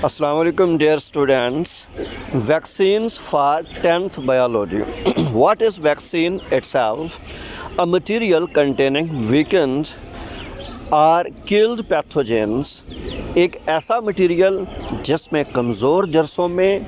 Assalamu alaikum dear students. Vaccines for 10th biology. What is vaccine itself? A material containing weakened or killed pathogens. एक ऐसा material जिसमें कमज़ोर जरसों में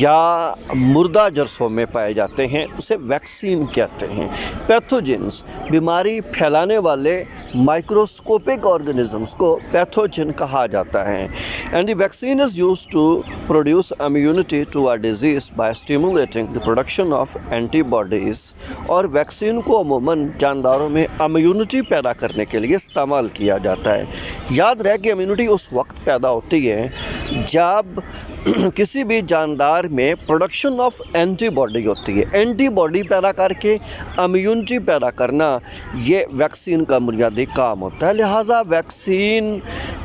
या मुर्दा जरसों में पाए जाते हैं उसे वैक्सीन कहते हैं। पैथोजेंस बीमारी फैलाने वाले माइक्रोस्कोपिक ऑर्गेनिजम्स को पैथोजन कहा जाता है। And the vaccine is used to produce immunity to a disease by stimulating the production of antibodies. और वैक्सीन को अमूमन जानदारों में इम्यूनिटी पैदा करने के लिए इस्तेमाल किया जाता है। याद रहे कि इम्यूनिटी उस वक्त पैदा होती है जब किसी भी जानदार में प्रोडक्शन ऑफ एंटीबॉडी होती है। एंटीबॉडी पैदा करके इम्यूनिटी पैदा करना ये वैक्सीन का बुनियादी काम होता है। लिहाजा वैक्सीन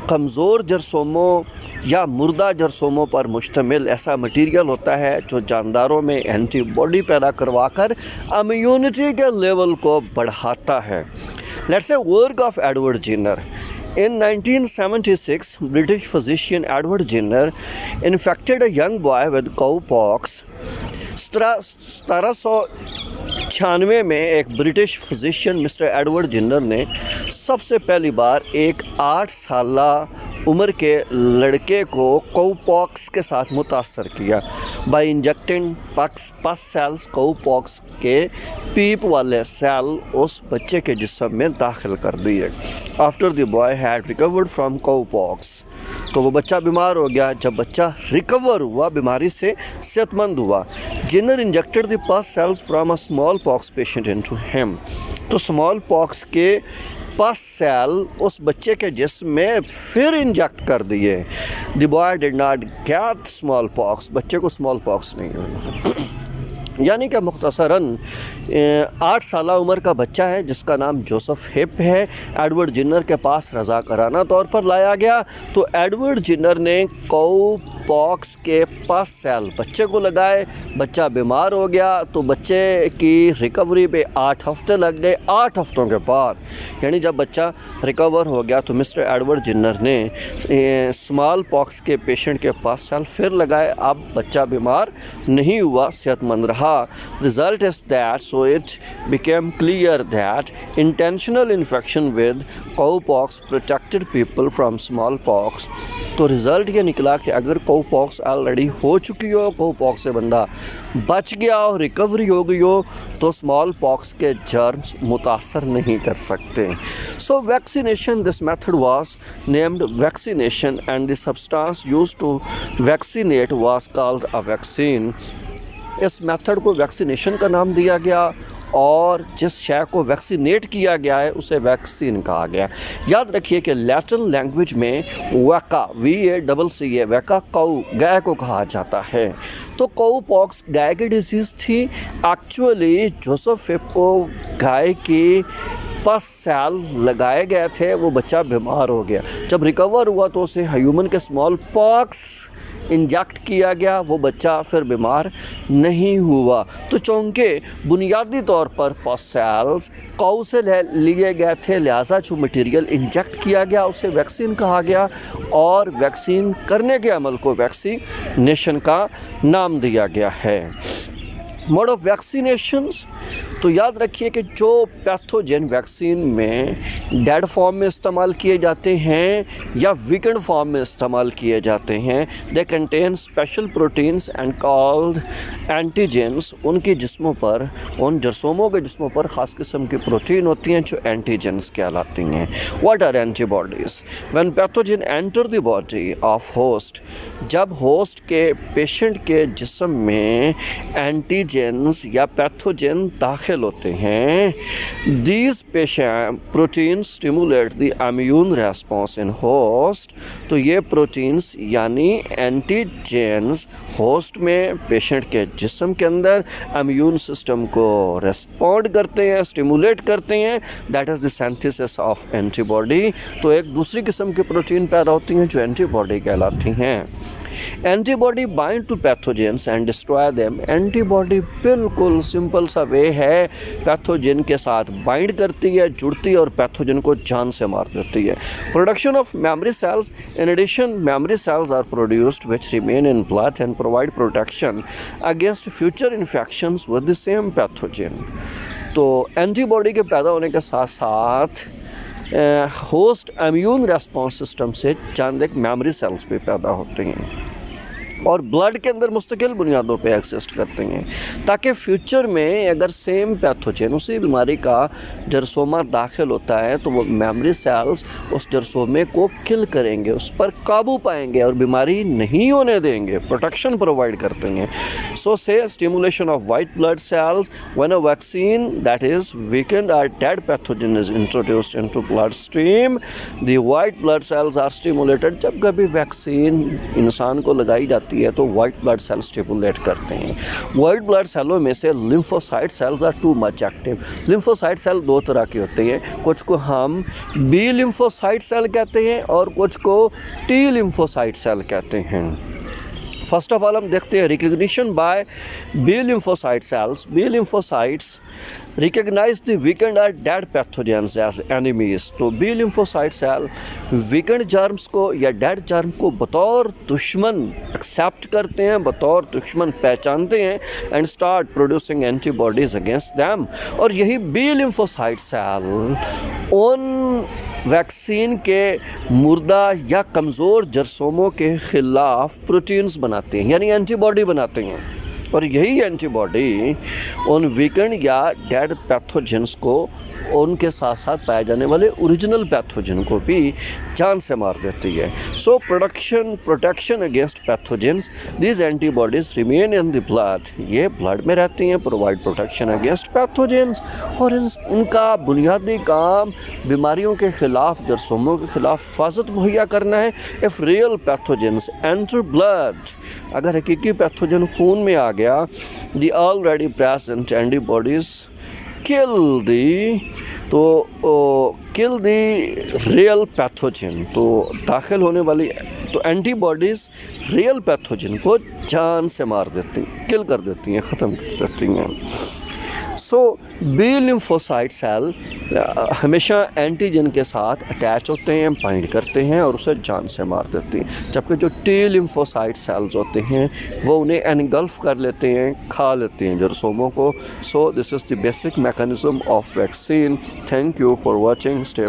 कमज़ोर जरसोमों या मुर्दा जरसोमों पर मुश्तमिल ऐसा मटेरियल होता है जो जानदारों में एंटीबॉडी पैदा करवा कर इम्यूनिटी के लेवल को बढ़ाता है। Let's see work of Edward Jenner. In 1976, British physician Edward Jenner infected a young boy with cowpox. 1796 में एक ब्रिटिश फिजिशियन मिस्टर एडवर्ड जिन्नर ने सबसे पहली बार एक 8 साला उम्र के लड़के को काउपॉक्स के साथ मुतासर किया by injecting pus cells. Cowpox के पीप वाले सेल उस बच्चे के जिस्म में दाखिल कर दिए। After the boy had recovered from cowpox, तो वो बच्चा बीमार हो गया। जब बच्चा रिकवर हुआ, बीमारी से सेहतमंद हुआ, Jenner injected the pus cells from a smallpox patient into him. तो स्मॉल पॉक्स के पस सेल उस बच्चे के जिस्म में फिर इंजेक्ट कर दिए। The boy did not gate small pox, बच्चे को स्मॉल पॉक्स नहीं हुई। यानी कि मुख्तसरन 8 साला उम्र का बच्चा है जिसका नाम जोसेफ हिप है, एडवर्ड जिन्नर के पास रज़ाकाराना तौर पर लाया गया। तो एडवर्ड जिन्नर ने काउपॉक्स के पस सेल बच्चे को लगाए, बच्चा बीमार हो गया। तो बच्चे की रिकवरी पे 8 हफ्ते लग गए। 8 हफ्तों के बाद यानी जब बच्चा रिकवर हो गया तो मिस्टर एडवर्ड जिन्नर ने स्मॉल पॉक्स के पेशेंट के पस सेल फिर लगाए। अब बच्चा बीमार नहीं हुआ, सेहतमंद रहा। Result is that so it became clear that intentional infection with cowpox protected people from smallpox। तो रिज़ल्ट ये निकला कि अगर काउपॉक्स ऑलरेडी हो चुकी हो, काउपॉक्स से बंदा बच गया हो, रिकवरी हो गई हो, तो स्मॉल पॉक्स के जर्म्स मुतासर नहीं कर सकते। So vaccination, this method was named vaccination and the substance used to vaccinate was called a vaccine. इस मेथड को वैक्सीनेशन का नाम दिया गया और जिस शय को वैक्सीनेट किया गया है उसे वैक्सीन कहा गया। याद रखिए कि लैटिन लैंग्वेज में वैका, VACCA, वैका काऊ, गाय को कहा जाता है। तो काउपॉक्स गाय की डिजीज़ थी। एक्चुअली जोसेफ हिप को गाय की पस सेल लगाए गए थे, वो बच्चा बीमार हो गया। जब रिकवर हुआ तो उसे ह्यूमन के स्मॉल पॉक्स इंजेक्ट किया गया, वो बच्चा फिर बीमार नहीं हुआ। तो चूँकि बुनियादी तौर पर पस सेल्स काऊ से लिए गए थे, लिहाजा जो मटेरियल इंजेक्ट किया गया उसे वैक्सीन कहा गया और वैक्सीन करने के अमल को वैक्सीनेशन का नाम दिया गया है। मोड ऑफ वैक्सीनेशंस, तो याद रखिए कि जो पैथोजन वैक्सीन में डेड फॉर्म में इस्तेमाल किए जाते हैं या वीकेंड फॉर्म में इस्तेमाल किए जाते हैं, they contain special proteins and called antigens. उनके जिस्मों पर, उन जरसोमों के जिस्मों पर ख़ास किस्म की प्रोटीन होती हैं जो एंटीजेंस कहलाती हैं। What are antibodies? When pathogen enter the body of host, जब होस्ट के पेशेंट के जिस्म में एंटीजेंस या पैथोजन दाखिल होते हैं, these protein stimulate the immune response in host. तो ये प्रोटीन्स यानी एंटीजेंस होस्ट में, पेशेंट के जिस्म के अंदर इम्यून सिस्टम को रेस्पॉन्ड करते हैं, स्टिमुलेट करते हैं। That is the synthesis of antibody. तो एक दूसरी किस्म की प्रोटीन पैदा होती हैं जो एंटीबॉडी कहलाती हैं। Antibody bind to pathogens and destroy them. Antibody बिल्कुल सिंपल सा वे है, पैथोजन के साथ बाइंड करती है, जुड़ती है और पैथोजन को जान से मार देती है। Production of memory cells, in addition memory cells are produced which remain in blood and provide protection against future infections with the same pathogen. तो एंटीबॉडी के पैदा होने के साथ साथ होस्ट इम्यून रेस्पॉन्स सिस्टम से चंद एक मेमोरी सेल्स भी पैदा होते हैं और ब्लड के अंदर मुस्तकिल बुनियादों पे एग्जिस्ट करते हैं, ताकि फ्यूचर में अगर सेम पैथोजन उसी बीमारी का जरसोमा दाखिल होता है तो वो मेमोरी सेल्स उस जरसोमे को किल करेंगे, उस पर काबू पाएंगे और बीमारी नहीं होने देंगे, प्रोटेक्शन प्रोवाइड करते हैं। So say stimulation of white blood cells when a vaccine that is weakened और dead pathogen is introduced into bloodstream, the white blood cells are stimulated. जब कभी वैक्सीन इंसान को लगाई जाती है तो वाइट ब्लड सेल स्टिमुलेट करते हैं। वाइट ब्लड सेलों में से lymphocyte cells are too much active. Lymphocyte cell दो तरह के होते हैं, कुछ को हम बी लिम्फोसाइट सेल कहते हैं और कुछ को टी लिम्फोसाइट सेल कहते हैं। फर्स्ट ऑफ ऑल हम देखते हैं recognition by B lymphocyte cells. B lymphocytes recognize the weakened और डेड पैथोजेंस एज एनिमीज। तो B lymphocyte cell weakened germs को या डेड जर्म को बतौर दुश्मन एक्सेप्ट करते हैं, बतौर दुश्मन पहचानते हैं and start producing antibodies against them. और यही बी लिम्फोसाइट सेल उन वैक्सीन के मुर्दा या कमज़ोर जरसोमों के ख़िलाफ़ प्रोटीन्स बनाते हैं, यानी एंटीबॉडी बनाते हैं। और यही एंटीबॉडी उन वीकेंड या डेड पैथोजेंस को, उनके साथ साथ पाए जाने वाले ओरिजिनल पैथोजन को भी जान से मार देती है। So protection against pathogens, these antibodies remain in the blood. ये ब्लड में रहती हैं, प्रोवाइड प्रोटेक्शन अगेंस्ट पैथोजेंस। और इनका बुनियादी काम बीमारियों के ख़िलाफ़, जरसोमों के ख़िलाफ़ हिफाजत मुहैया करना है। If real pathogens enter blood, अगर हकीकी पैथोजन खून में आ गया, the already present antibodies kill the real pathogen. तो दाखिल होने वाली तो एंटीबॉडीज़ रियल पैथोजन को जान से मार देती, किल कर देती हैं, ख़त्म कर देती हैं। सो बी लिम्फोसाइट सेल हमेशा एंटीजन के साथ अटैच होते हैं, बाइंड करते हैं और उसे जान से मार देती हैं। जबकि जो टी लिम्फोसाइट सेल्स होते हैं वो उन्हें एनगल्फ कर लेते हैं, खा लेते हैं जरसोमों को। So this is the basic mechanism of vaccine. Thank you for watching. Stay